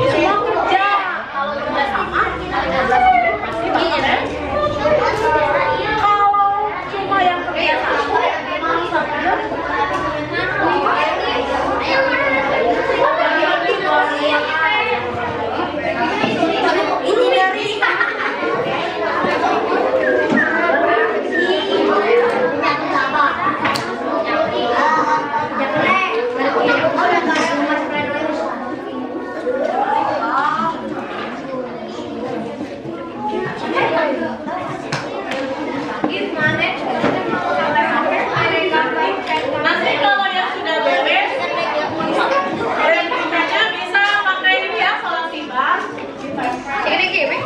semua kerja. Kalau kerja sama, pasti bakal. Kalau cuma yang kerja sama, nanti kalau yang sudah beres, berikutnya bisa pakai ini ya, sholat tiba. Ini gini.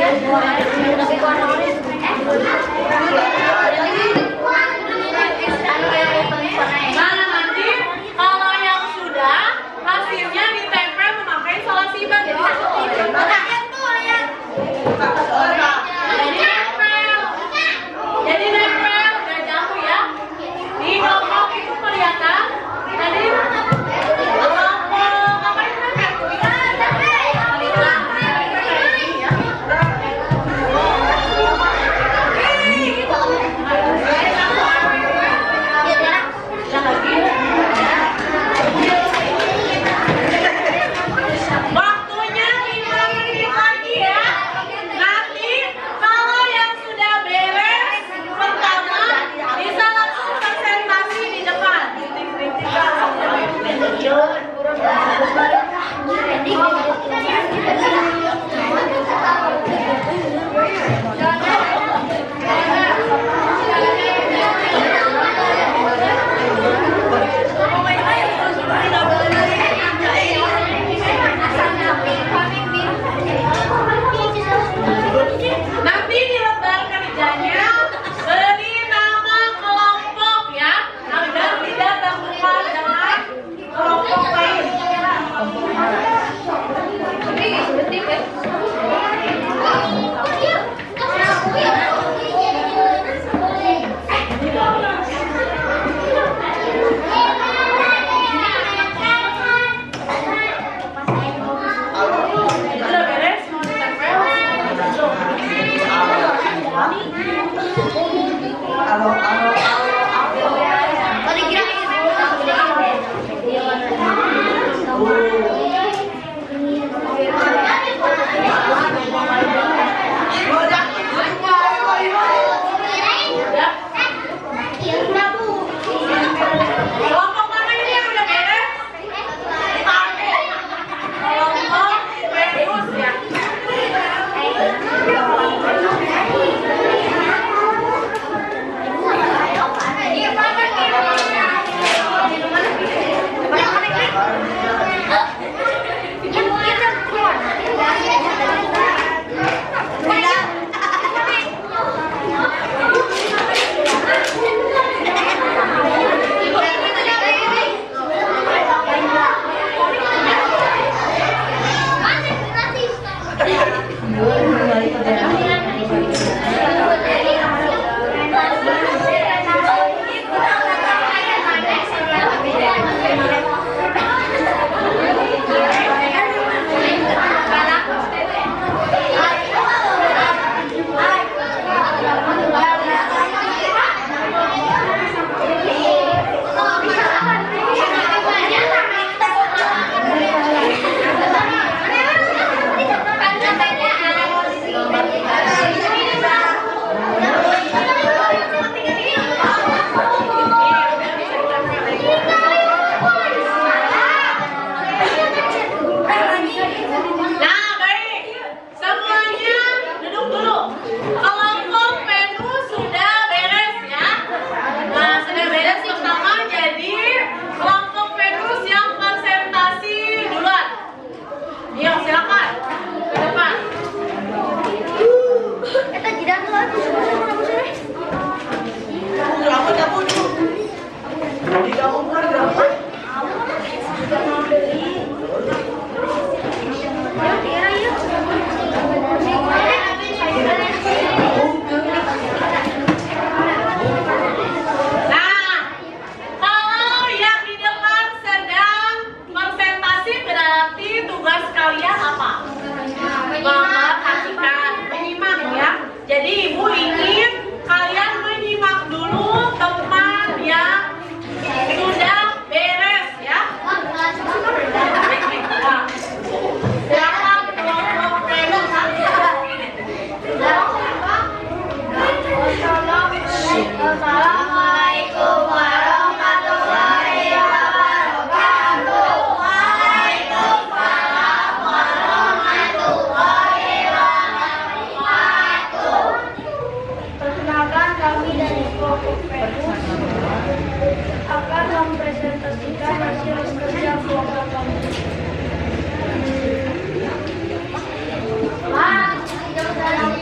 Nah, nanti kalau yang sudah hasilnya ditempel memakai isolasi ban. Jadi nempel, nggak jatuh ya. Di kelompok itu kelihatan. Tadi kelompok apa itu waktunya 5 menit lagi ya. Nanti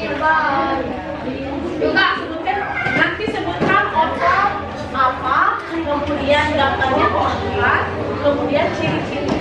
Juga sebutkan, nanti sebutkan otot apa, kemudian gambarnya apa, kemudian ciri-ciri.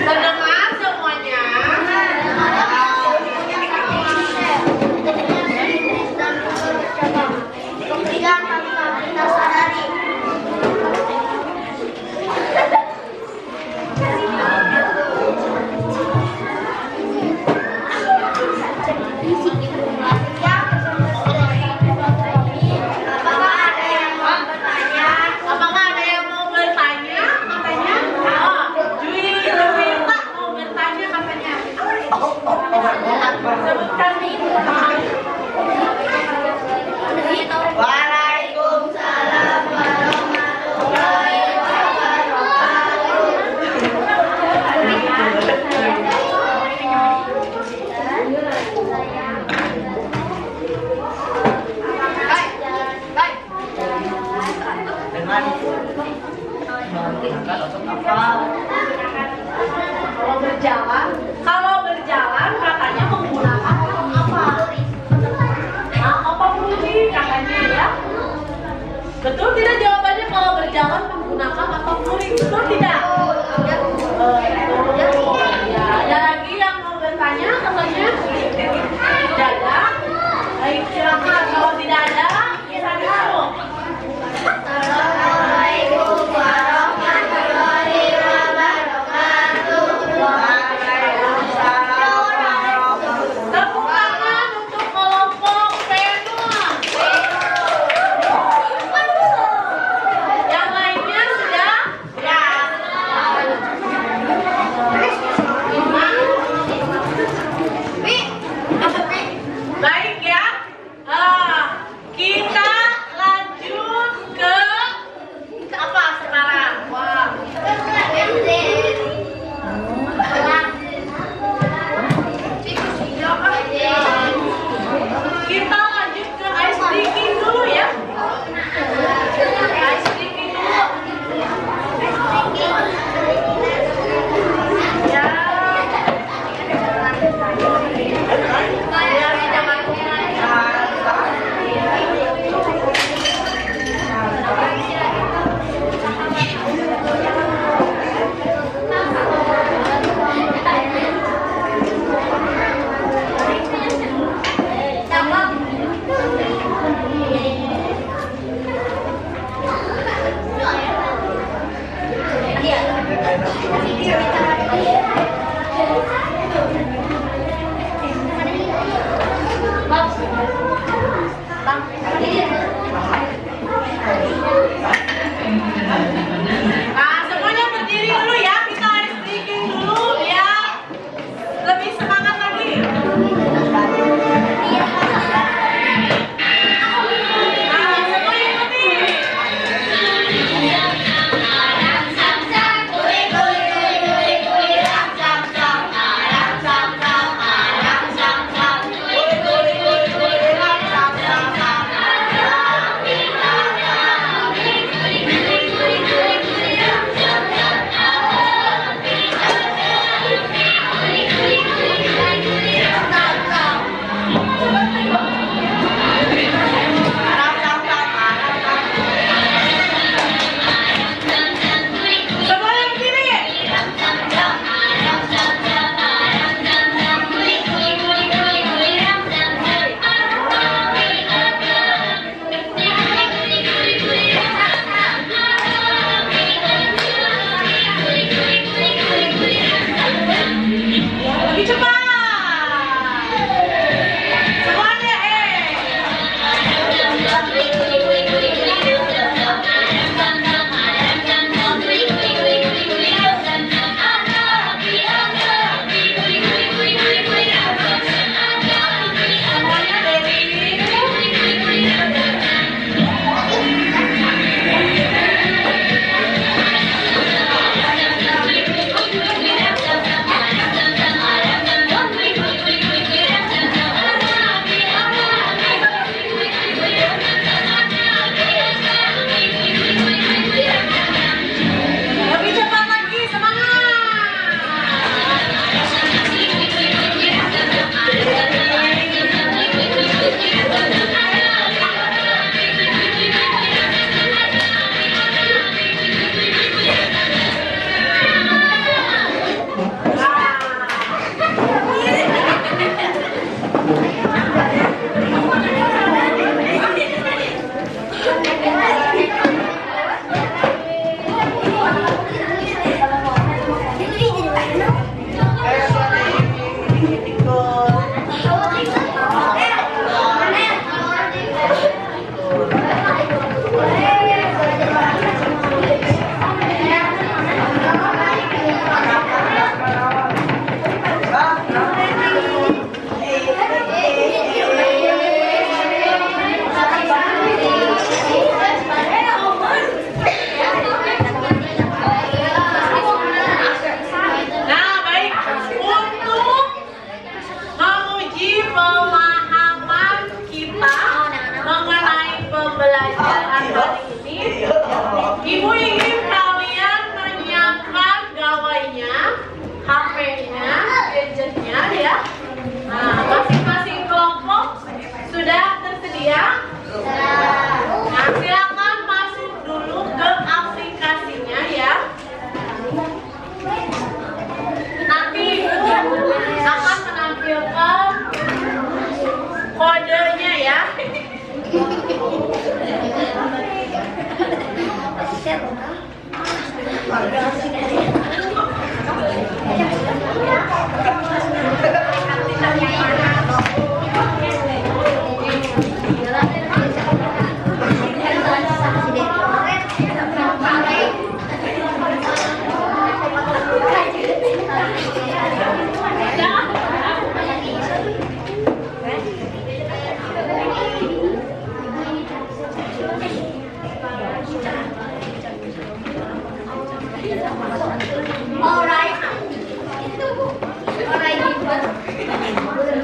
Terdengar semuanya? Apakah ada yang mau bertanya? Katanya? Jui Juwita mau bertanya katanya. Sebutkan nih. Waalaikumsalam warahmatullahi Kalau berjalan katanya menggunakan apa? Nah, apa bunyi katanya ya? Betul tidak jawabannya kalau berjalan menggunakan apa bunyi? Betul tidak? Ya, ada lagi yang mau bertanya katanya? Tidak ada? Baik, silakan. Kalau tidak ada, kita dulu. Assalamualaikum warahmatullahi wabarakatuh. Tepuk tangan untuk kelompok Venus. Yang lainnya sudah? Ya. Baik ya.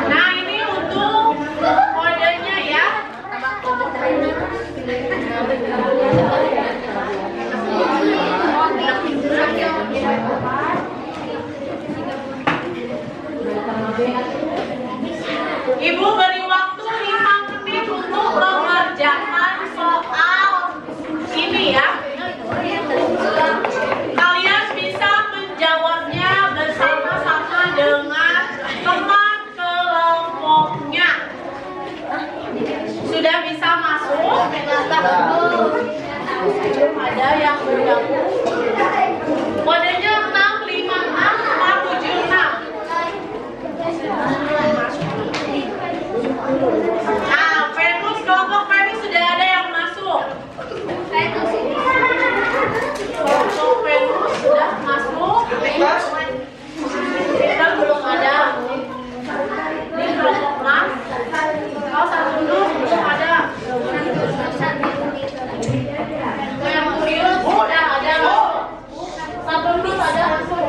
Nah, ini untuk kodenya ya. Ibu beri waktu 5 menit untuk mengerjakan soal ini ya. Kalian bisa menjawabnya bersama-sama dengan teman kelompoknya. Sudah bisa masuk? Belum ada yang bergabung. Kodenya 656 476. Nah, Venus, kelompok Venus sudah ada yang masuk. Kelompok Venus sudah masuk. Kita belum ada. Ini kelompok Mas. Kalau satu dulu belum ada. Yang kurius udah ada. Satu dulu ada masuk.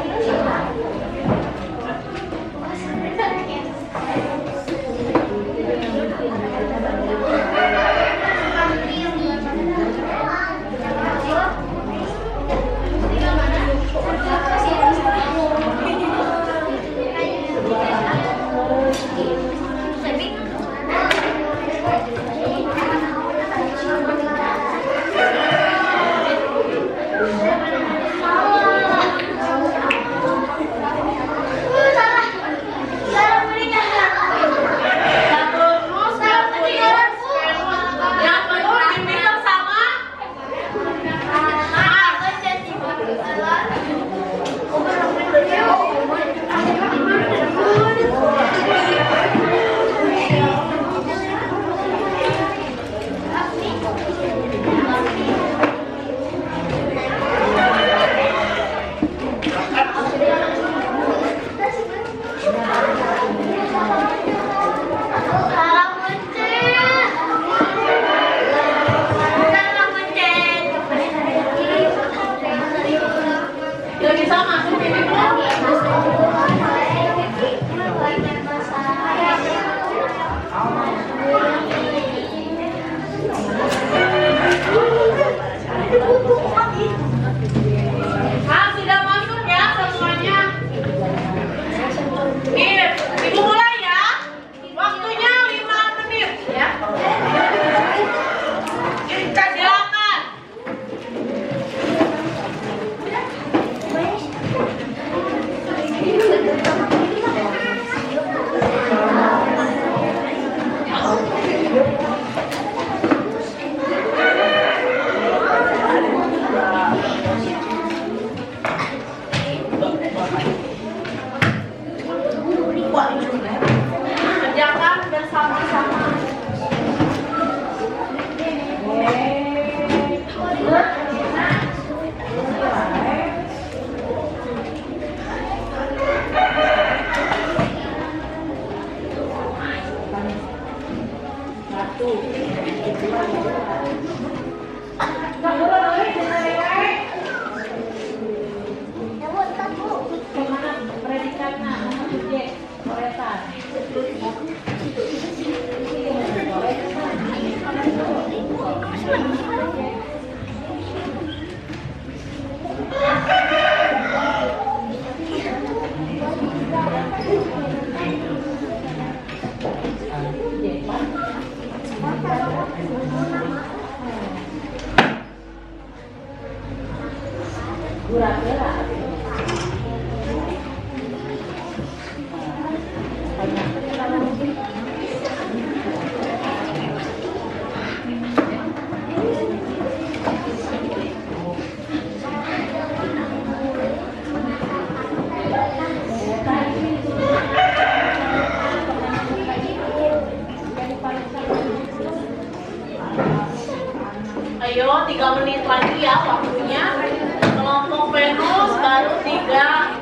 3 menit lagi ya waktunya. Kelompok Venus baru 3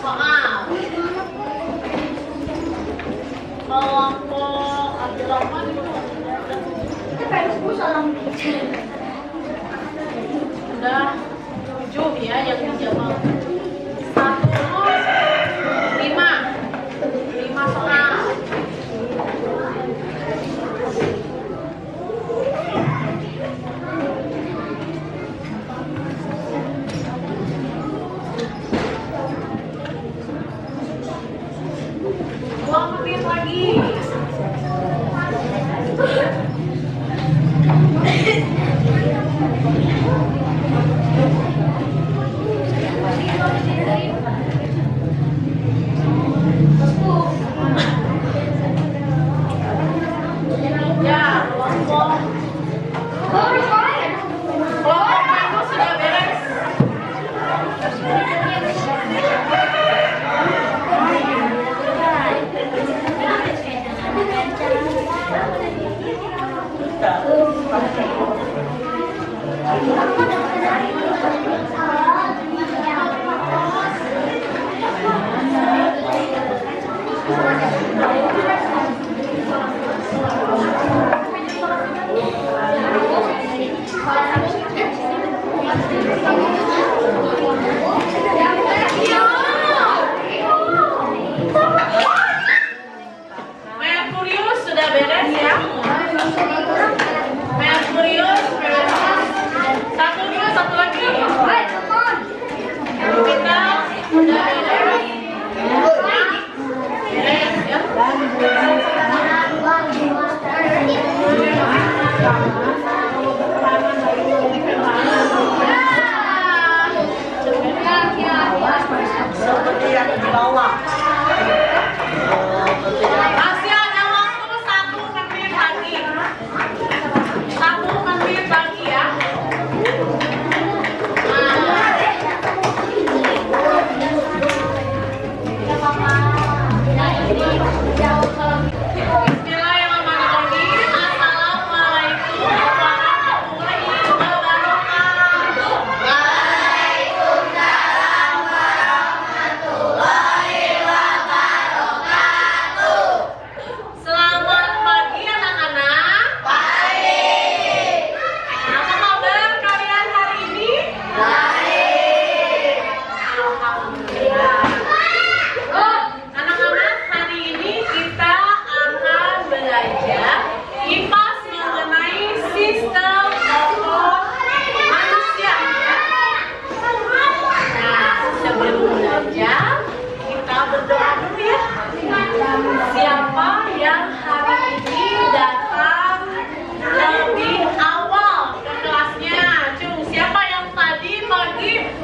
soal. Kelompok Abdurrahman itu udah 7 ya yang dijawab. 5 soal. Menit lagi. Ya, kelompok itu sudah beres. Merkurius sudah beres ya. Merkurius beres. Satu lagi. Kita sudah beres. Beres ya. Seperti yang di bawah. Masih ada waktu 1 menit lagi. 1 menit lagi ya. Bismillahirrahmanirrahim. Assalamualaikum warahmatullahi wabarakatuh. Waalaikumsalam warahmatullahi wabarakatuh. Selamat pagi anak-anak. Baik. Apa kabar kalian hari ini? Baik. Alhamdulillah. Anak-anak, hari ini kita akan belajar kipas mengenai sistem otot manusia. Nah, sebelum belajar, kita berdoa dulu ya. Siapa yang hari ini datang lebih awal ke kelasnya? Cung, siapa yang tadi pagi ke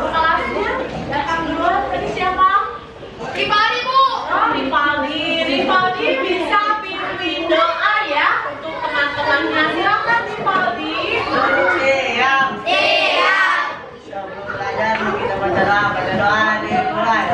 kelasnya datang duluan? Tadi siapa? Rifaldi, Bu. Oh, Rifaldi bisa pimpin doa ya untuk teman-temannya. Silakan Rifaldi. Siap. Sebelum belajar kita baca doa dimulai.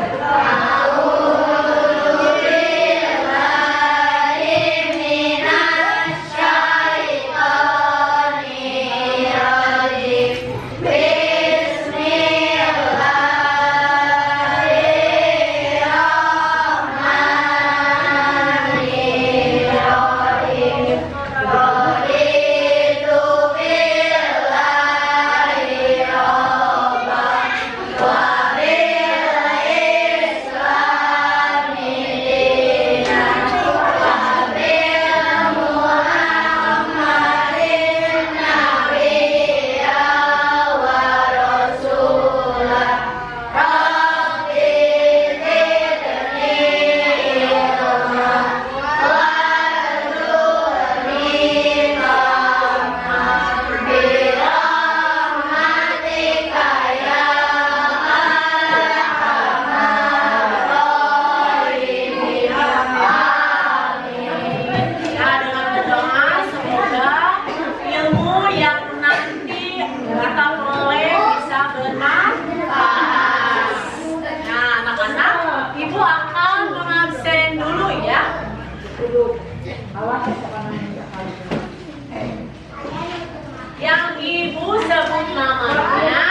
namanya.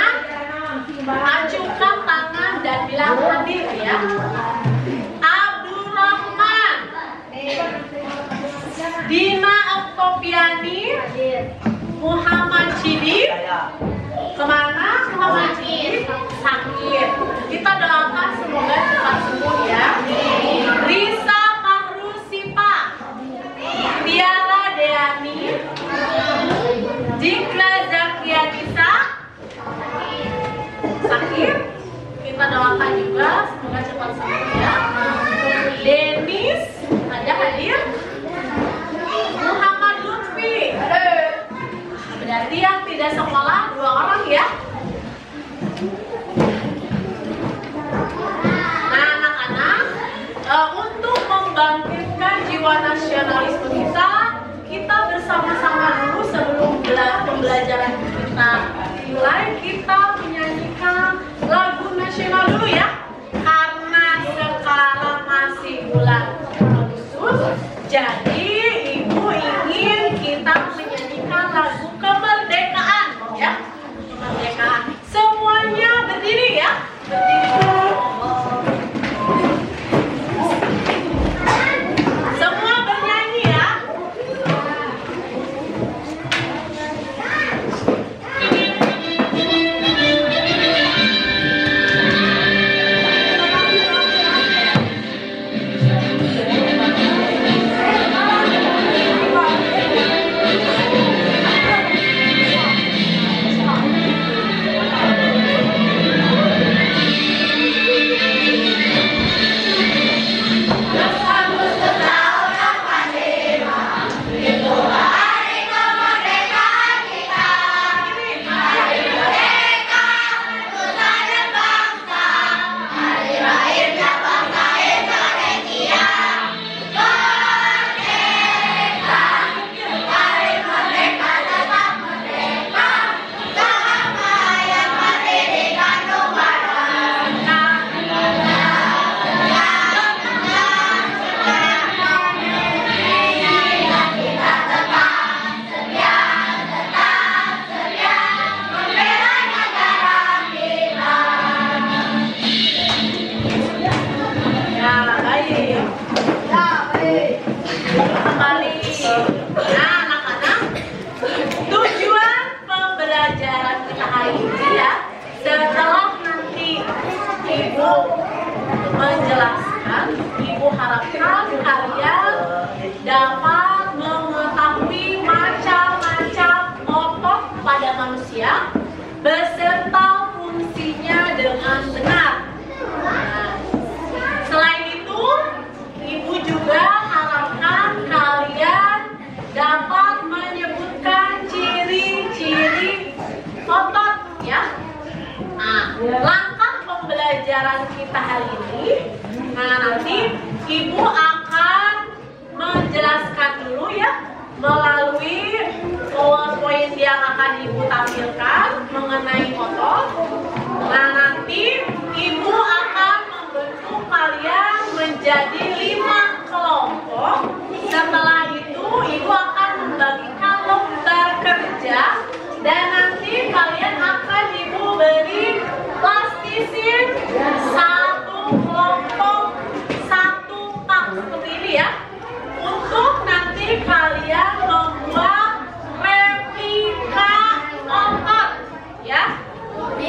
Acukan tangan dan bilang hadir ya. Abdurrahman, Dina Oktopiani, Muhammad Cidi. Kemana Muhammad Cidi? Sakit. Kita doakan semoga cepat sembuh ya. Risa Mahrusipa, Tiara Deani, Dikla Zakianisa, sakit. Kita doakan juga semoga cepat sembuh ya. Denis, ada hadir. Muhammad Lutfi, berarti yang tidak sekolah 2 orang ya. Nah anak-anak, untuk membangkitkan jiwa nasionalisme kita bersama-sama dulu sebelum pembelajaran kita mulai, kita menyanyikan lagu nasional dulu ya. Karena sekarang masih bulan Agustus, jadi ibu ingin kita menyanyikan lagu kemerdekaan ya. Kemerdekaan. Semuanya berdiri ya. Berdiri dulu. Semua bernyanyi ya. Kembali. Nah anak-anak, tujuan pembelajaran kita hari ini ya, setelah nanti ibu menjelaskan, ibu harapkan kalian dapat mengetahui macam-macam otot pada manusia beserta fungsinya dengan benar. Nah, selain itu, ibu juga harapkan kalian dapat menyebutkan ciri-ciri otot ya. Nah, langkah pembelajaran kita hari ini, nanti ibu akan menjelaskan dulu ya melalui poin yang akan ibu tampilkan mengenai otot. Nah, nanti ibu akan membentuk kalian menjadi 5 kelompok. Setelah itu ibu akan membagikan lembar kerja dan nanti kalian akan ibu beri plastisin 1 kelompok 1 pak seperti ini ya, untuk nanti kalian membuat replika otot ya.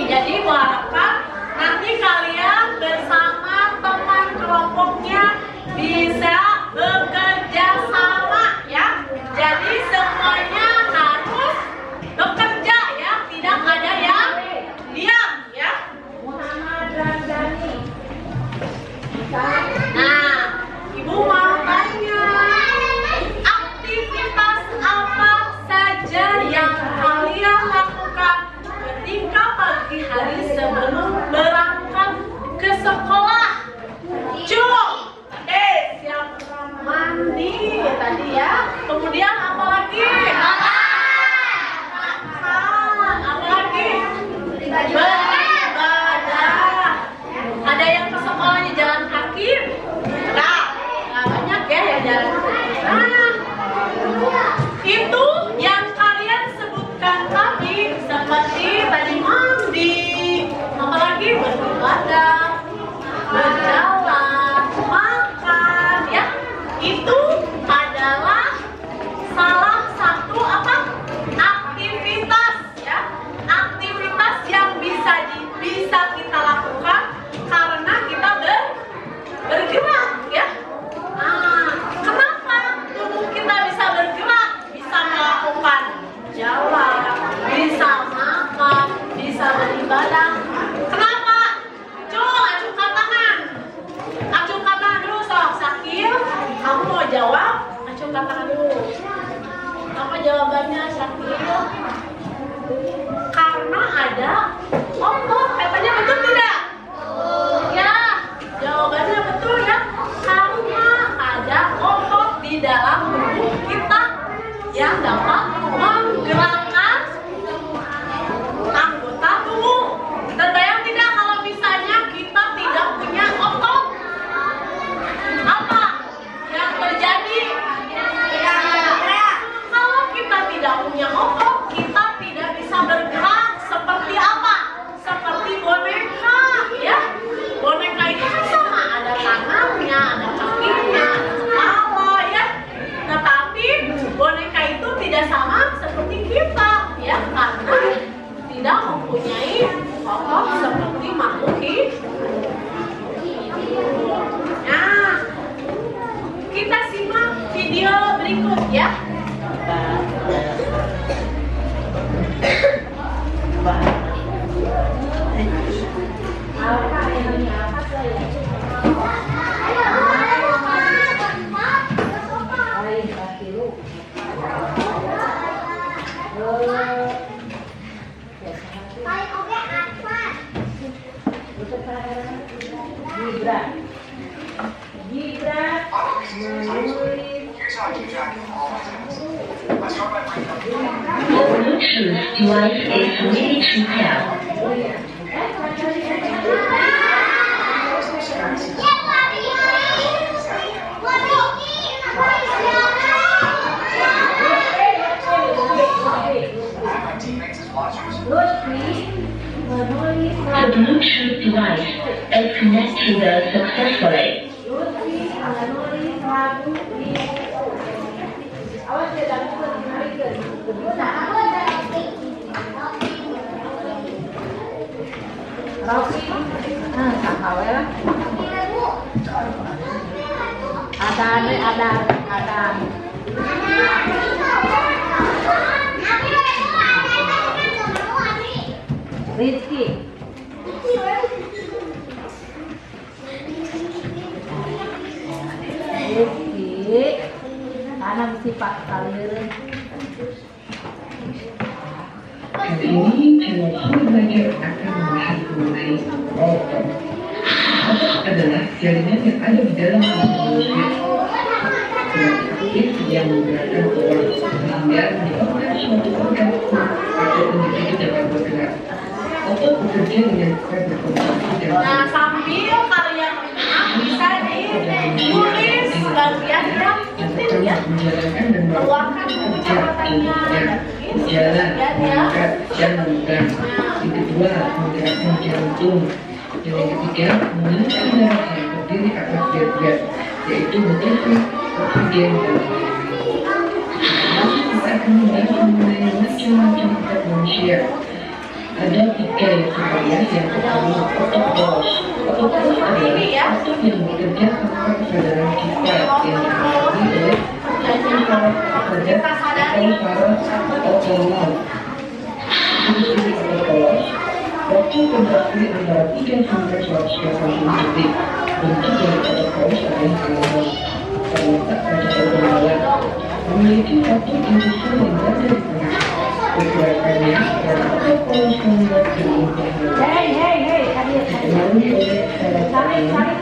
Jadi harapkan nanti kalian bersama teman kelompoknya bisa bekerja sama ya. Jadi semuanya harus bekerja bisa kita lakukan karena kita bergerak ya. Nah, kenapa tubuh kita bisa bergerak, bisa melakukan jalan, bisa makan, bisa beribadah? Kenapa? Coba acungkan tangan. Acungkan tangan dulu sok. Sakil, kamu mau jawab? Acungkan tangan dulu. Apa jawabannya Sakil? Karena ada otot. Katanya betul tidak? Ya, jawabannya betul ya. Karena ada otot di dalam tubuh kita yang dapat menggerakkan anggota tubuh. Terbayang tidak kalau misalnya kita tidak punya otot? Apa yang terjadi? Kalau kita tidak punya otot, kita tidak bisa bergerak. Seperti apa? Seperti boneka ya. Boneka itu kan sama, ada tangannya, ada kakinya, ada kepala ya. Tetapi boneka itu tidak sama seperti kita ya, karena tidak mempunyai otot seperti makhluk hidup. Nah, kita simak video berikut ya. Bluetooth device is ready to pair. The Bluetooth device is connected successfully. Ada. Rizky. Tanam si Pak Kalir. Kali ini channel belajar akan membahas mengenai otot. Otot adalah jaringan yang ada di dalam tubuh manusia. Gerak aktif yang menggerakkan tulang sehingga menyebabkan suatu organ atau individu dapat bergerak. Otot bekerja dengan kuat berkonsentrasi dan Nah, sambil kalian menyimak bisa ditulis bagian yang penting ya. menjalankan dan Keluarkan dulu catatannya dan tulis jalan, bagian ya. mengangkat dan menggerak. Yang kedua, menggerakkan jantung. Dan yang ketiga, mengalirkan darah yang terdiri atas zat-zat, yaitu nutrisi, oksigen, dan lain-lain. Nanti kita akan membahas mengenai macam-macam otot manusia. Ada 3 yang terbayang. Yang pertama, otot poros. Otot poros adalah otot yang bekerja tanpa kesadaran kita yang dipengaruhi oleh saraf padat atau saraf otonom. Fungsi otot poros, waktu kontraksi antara 3 sampai 180 detik. Bentuk dari otot poros adalah alur terletak pada organ dalam, memiliki otot indusen yang berada di tengah. Pergerakannya dan otot poros membuat tubuh Hei, kadir. dipengaruhi oleh saraf otonom.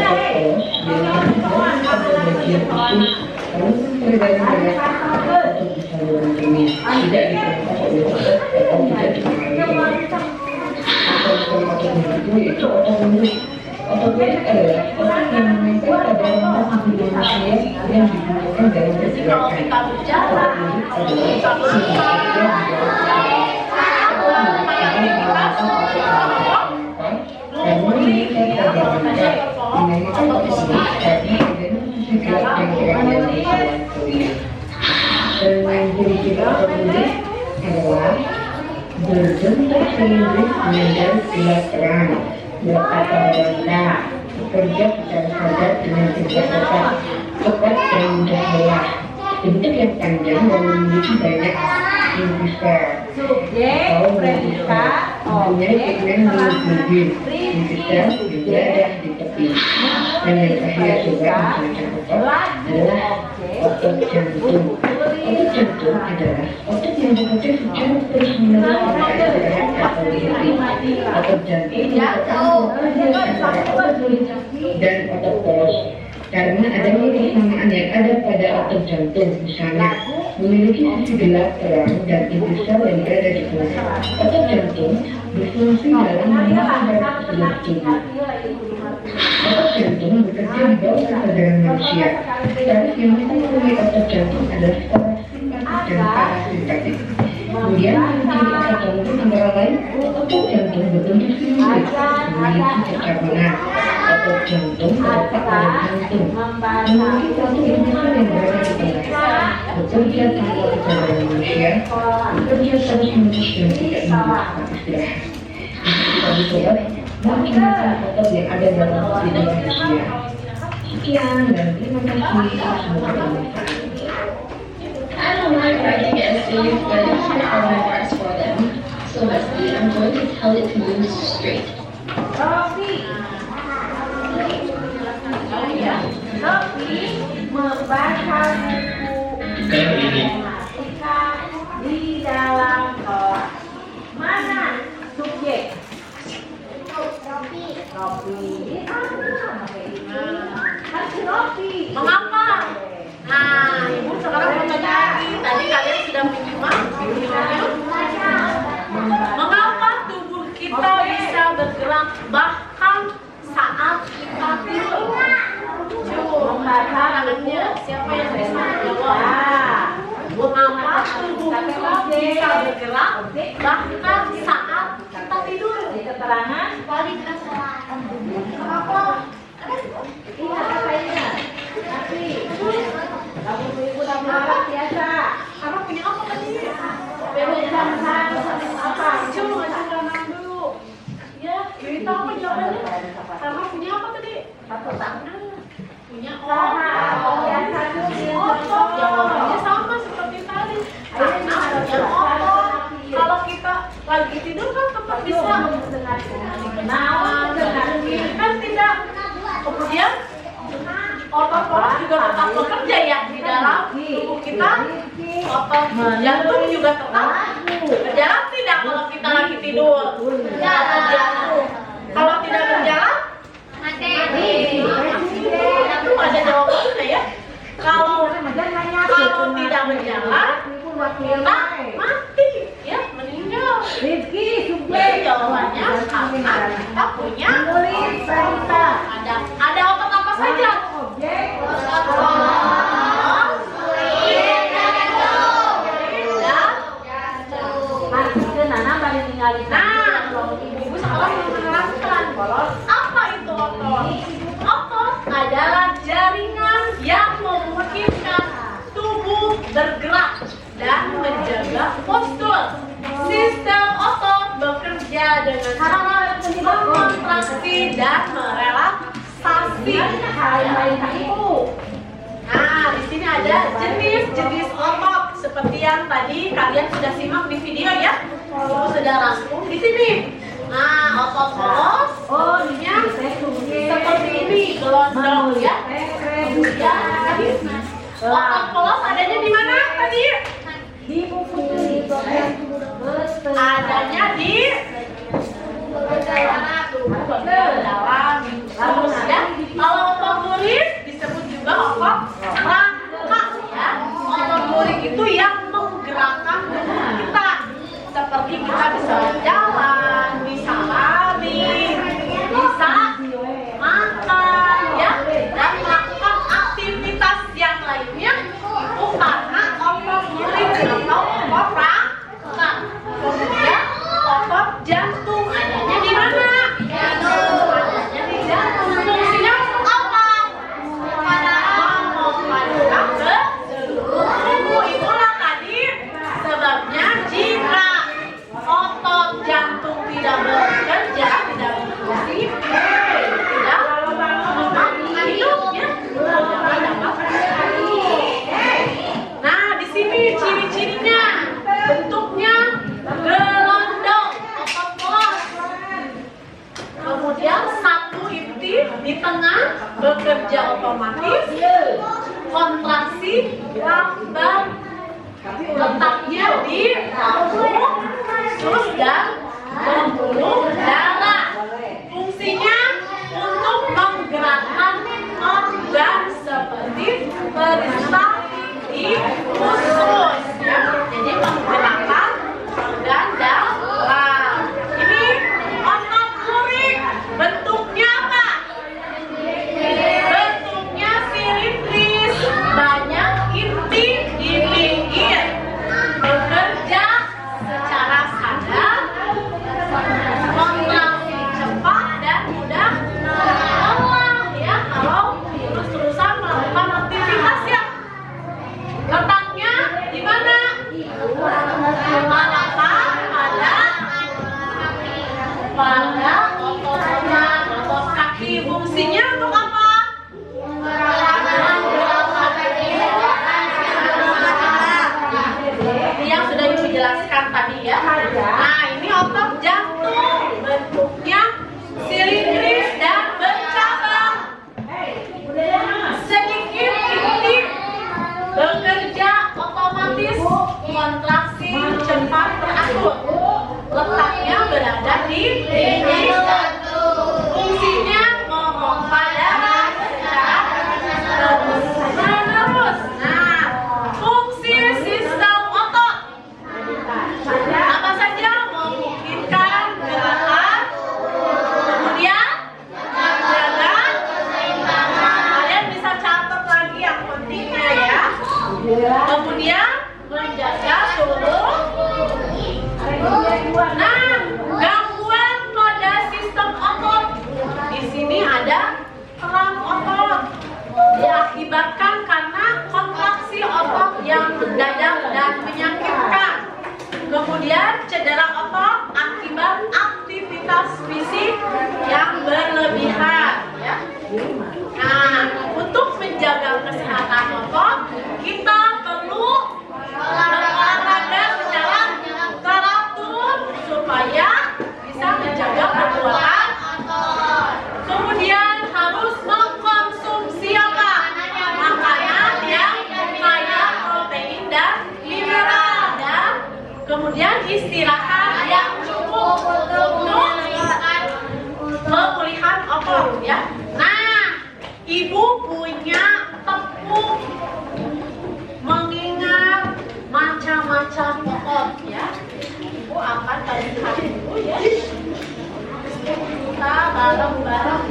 Otot poros biasanya pada bagian usus, lalu peredaran darah untuk di saluran kemih, tidak diperlukan oleh otot atau tidak dipengaruhi. Otot individu yaitu otot lirik. Otot lirik adalah otot yang menempel pada lemak tubuh manusia yang digunakan dalam Kalau pergerakan. kita berjalan, Otot lirik adalah kita dan mengikat pada benda dinamakan otot lirik karena adanya sisi gerak yang terakhir di tulang kulit. Dan ciri-ciri otot lirik adalah Berbentuk silindris menyadari gelas terang, berkata beranda, bekerja secara sadar dengan tingkat otak, cepat dan mudah lelah. Bentuk yang panjang dan memiliki banyak intisar atau multisar, mempunyai pigmen hemoglobin, intisar juga ada di tepi. Dan yang terakhir juga semacam otot adalah otot jantung. Otot jantung adalah otot yang bekerja secara terus-menerus pada gerak atau dihenti. Otot jantung merupakan antara otot dan otot polos. Karena adanya kesamaan yang ada pada otot jantung, misalnya memiliki sisi gelap terang dan intisar yang berada di tengah. Otot jantung berfungsi dalam mengatur darah ke seluruh tubuh. Otot jantung bekerja di bawah kesadaran manusia. Taraf yang mempunyai otot jantung adalah simpatik dan parasimpatik. Kemudian otot jantung antara lain, otot jantung berbentuk silindris, memiliki kecabangan. Otot jantung terletak pada jantung, memiliki satu intisar yang berada di tengah. Bekerja tanpa kesadaran manusia, bekerja terus-menerus dan tidak membutuhkan istirahat. Jika dicoba, mungkin otot yang ada dalam tubuh manusia. Sekian dan terima kasih. Semoga bermanfaat. I don't like writing essays, but here are my marks for them. So Leslie, I'm going to tell it to you straight. Rofi membaca buku ketika di dalam kelas. Mana subjek? Rofi. Mengapa? Nah, Ibu sekarang bertanya lagi. Tadi kalian sudah menyimak videonya. Mengapa tubuh kita bisa bergerak bahkan saat kita tidur? Membaca Tangannya siapa yang bisa menjawab? Mengapa tubuh kita bisa bergerak bahkan saat kita tidur? keterangan Kualitas apa? Iya, katanya. Nanti. Kamu ibu dan bapak biasa. Apa punya apa tadi? Perusahaan apa? Coba tangan dulu. Ya, cerita apa jawabannya? Sama punya apa tadi? Satu tangan. Punya Sama. Biasa otot. Jawabannya sama seperti tadi. Karena punya otot. Kalau kita lagi tidur kan tetap bisa kan tidak. Kemudian otot-otot juga tetap bekerja ya di dalam tubuh kita. Otot jantung juga tetap berjalan tidak kalau kita lagi tidur. Jantung. Kalau tidak berjalan mati. Itu ada jawabannya ya. Kalau tidak berjalan kita mati ya, meninggal. Rizky, Jadi jawabannya karena kita punya ada otot apa saja? objek, Nah, Ibu sekarang menerangkan apa itu otot? Otot adalah jaringan yang memungkinkan tubuh bergerak dan menjaga postur. Sistem otot bekerja dengan cara mengontraksi dan merelaksasi. Nah, di sini ada jenis-jenis otot seperti yang tadi kalian sudah simak di video ya. Ibu sudah rangkum di sini. Nah, otot polos, bunyinya seperti ini, gelondong ya. Kemudian otot polos adanya di mana tadi? di buku Adanya di dalam terus ya. Kalau otot lurik disebut juga otot rangka ya. Otot lurik itu yang menggerakkan tubuh kita. Seperti kita bisa berjalan, bisa lari, bisa makan ya, dan melakukan aktivitas yang lainnya itu karena otot lurik. otomatis, kontraksi lambang, letaknya di lambung, sus dan pembuluh darah. Fungsinya untuk menggerakkan organ seperti peristaltik usus, ya. Jadi menggerakkan organ dalam. Ini otot lurik. Bentuknya apa? Bentuknya silindris, banyak inti di pinggir, bekerja secara sadar, kontraksi cepat dan mudah lelah, ya kalau terus-terusan melakukan aktivitasnya. Letaknya di mana? Pada otot kaki. Fungsinya untuk apa? Ini yang sudah Ibu jelaskan tadi, ya. Nah, ini otot jantung, bentuknya silindris dan bercabang, sedikit inti, bekerja otomatis, kontraksi cepat teratur. Letaknya berada di fungsinya memompa darah secara terus-menerus. Nah, fungsi sistem otot apa saja? Memungkinkan gerakan, kemudian menjaga keseimbangan. Kalian bisa catat lagi yang pentingnya, ya. Kemudian menjaga seluruh. Nah, gangguan pada sistem otot. Di sini ada keram otot. Diakibatkan karena kontraksi otot yang mendadak dan menyakitkan. Kemudian cedera otot akibat aktivitas fisik yang berlebihan, ya. Nah, untuk menjaga kesehatan otot, kita perlu berolahraga secara teratur supaya bisa menjaga kekuatan otot. Kemudian harus mengkonsumsi apa? Makanan yang kaya protein dan mineral, dan kemudian istirahat yang cukup untuk pemulihan otot, ya. Nah, Ibu punya tepung mengingat macam-macam otot, ya. Ibu akan lihat dulu, ya. Kita bareng-bareng.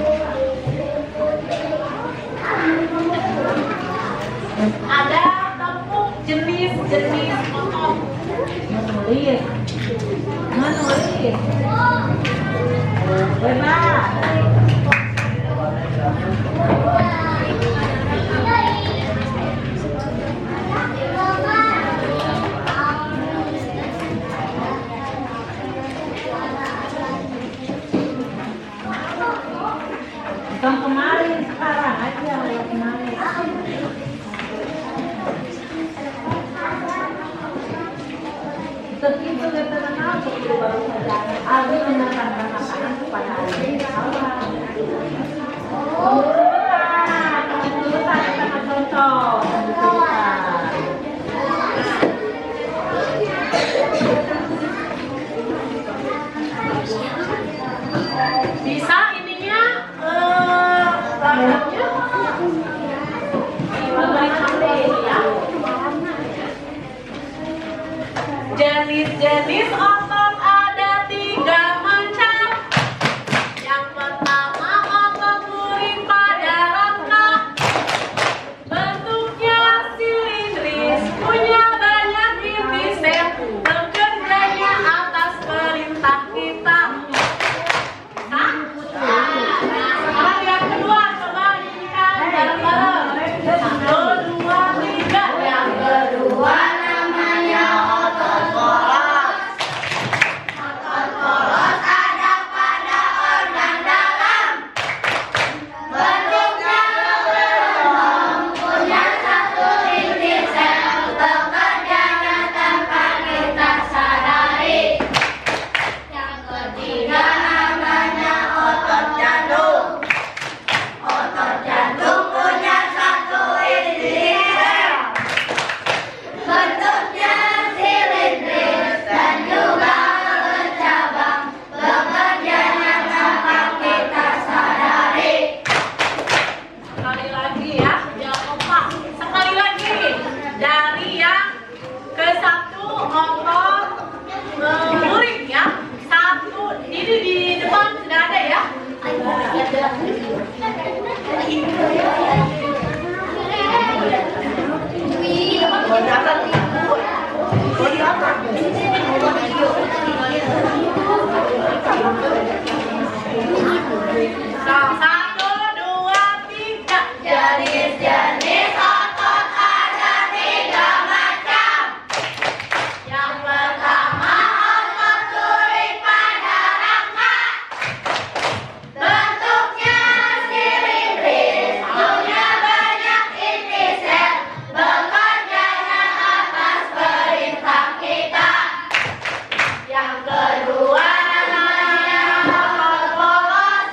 Ada tepung jenis-jenis otot. Bebas. Bukan kemarin, sekarang aja lewat kemarin. Segitu terkenal seperti baru saja. Abi menekankan makanan kepada adik sawah. Itu tadi sama contoh. Bisa ininya bahannya ya. Jenis-jenis otot ada 3 macam. Yang pertama otot luring pada rangka, bentuknya silindris, punya banyak inti sel, bekerjanya atas perintah kita. Sekarang yang kedua, coba nyanyikan bareng-bareng. 1, 2, 3. Yang kedua namanya otot bola. Yang kedua namanya otot polos.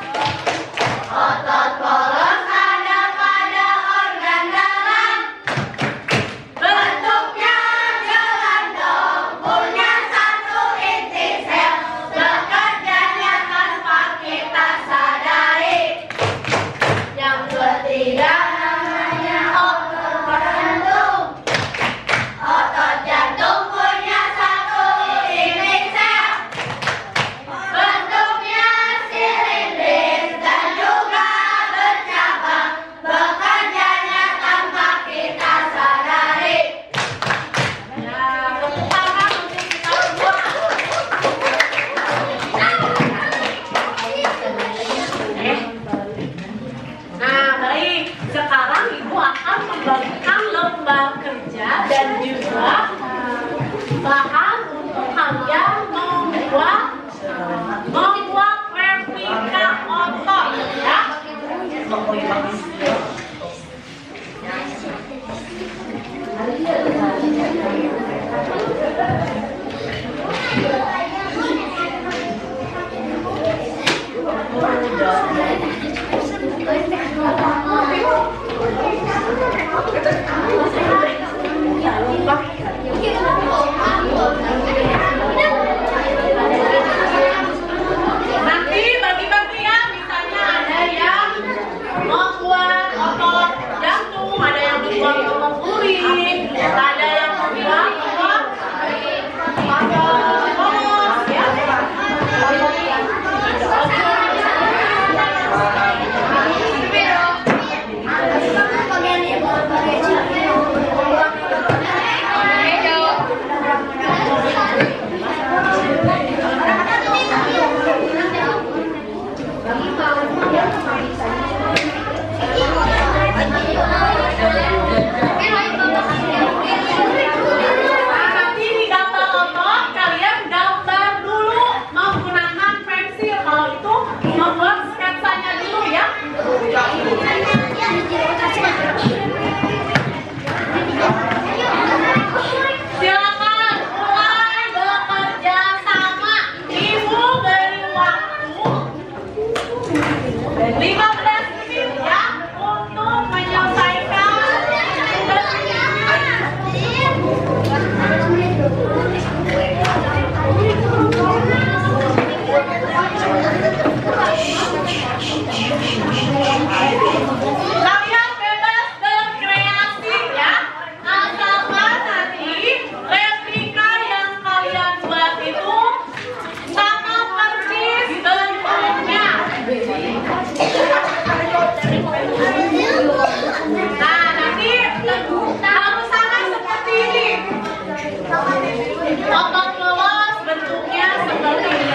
Otot polos ada pada organ dalam. Bentuknya gelandang, punya satu inti sel. Bekerjanya tanpa kita sadari. Yang ketiga namanya otot jantung. Otot jantung punya satu inti sel. Bentuknya silindris dan juga bercabang. Bekerjanya tanpa kita sadari. Nah, tepuk tangan untuk kita semua. Nah, baik. Sekarang Ibu akan membagikan lembar kerja dan juga bahan untuk kalian membuat replika otot ya. Nanti bagi-bagi ya, misalnya ada yang membuat otot jantung, ada yang membuat otot urin, ada yang membuat otot polos ya. Nanti di gambar otot kalian gambar dulu menggunakan pensil. Kalau itu membuat sketsanya dulu ya. Silakan mulai bekerja sama. Ibu beri waktu 15 menit ya untuk menyelesaikan kalian bebas berkreasi ya. Asalkan nanti replika yang kalian buat itu sama persis bentuknya. Nah, nanti harus sama seperti ini. Otot polos bentuknya seperti ini.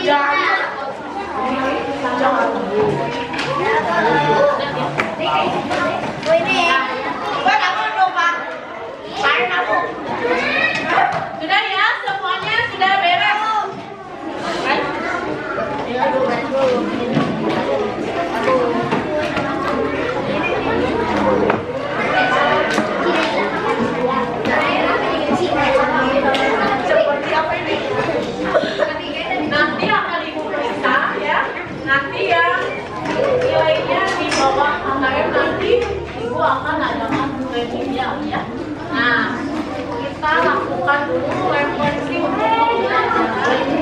Sudah ya, semuanya sudah beres. Seperti apa ini? Nanti akan ibu periksa ya. Nanti ya nilainya di bawah KKM nanti ibu akan adakan remedial ya. Nah, kita lakukan dulu refleksi untuk pembelajaran